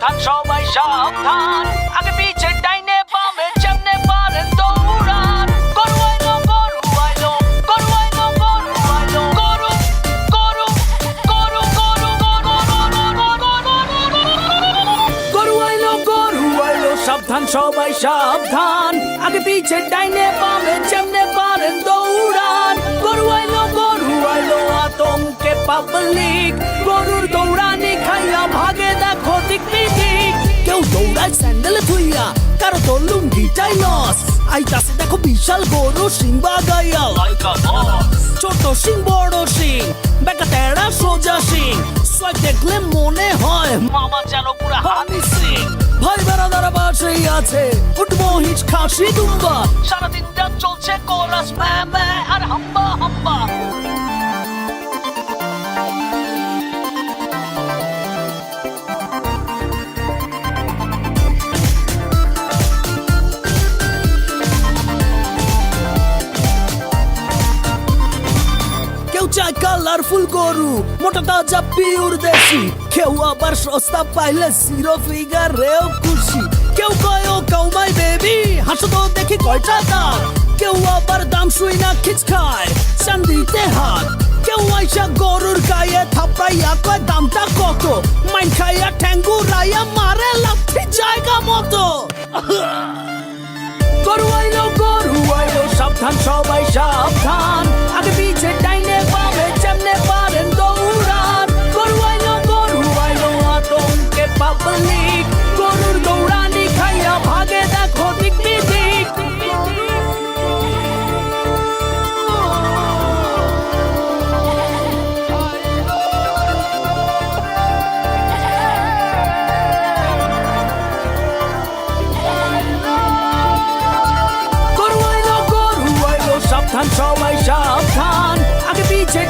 সাবধান সবাই সাবধান আগে পিছে ডাইনে বামে যেমনে পারেন দৌড়ান গরু আইলো গরু আইলো গরু আইলো গরু আইলো গরু গরু গরু গরু গরু আইলো গরু আইলো সাবধান সবাই সাবধান আগে পিছে ডাইনে বামে যেমনে পারেন দৌড়ান গরু আইলো আতঙ্কে পাবলিক গরুর দৌড়ানি খাইয়া ভাগে দেখো দিক বিদিক কেউ দৌড়ায় স্যান্ডেলে থুইয়া কারো তো লুঙ্গিটাই লস আইতাছে দেখো বিশাল গরু সিং বাগাইয়া লাইকা ছোট সিং বড় সিং বেকা তেড়া সোজা সিং সোয়াইপ দেখলে মনে হয় মামা যেন পুরা হানি সিং ভাই বেড়াদারা বাসেই আছে উঠবো হিচ খাসি দুম্বা সারাদিনটা চলছে কোরাস ম্যা আর হাম্বা হাম্বা চাই কালারফুল গরু মোটা তাজা পিওর দেশি কেউ আবার সস্তা পাইলে জিরো ফিগারেও খুশি কেউ কয় ও কাউমাই বেবি হাসো তো দেখি কয়টা দাঁত কেউ আবার দাম শুই না খিচ খায় চান্দিতে হাত কেউ আইসা গরুর গায়ে থাপড়াইয়া কয় দামটা কত মাইন খাইয়া ঠ্যাঙ্গু রাইয়া মারে লাথি জায়গা মতো গরু আইলো সাবধান সবাই সাবধান আগে পিছে ডাইনে বামে যেমনে পারেন দৌড়ান গরু আইলো আতঙ্কে পাবলিক গরুর দৌড়ানি খাইয়া ভাগে দেখো দিক বিদিক সাবধান সবাই সাবধান আগে পিছে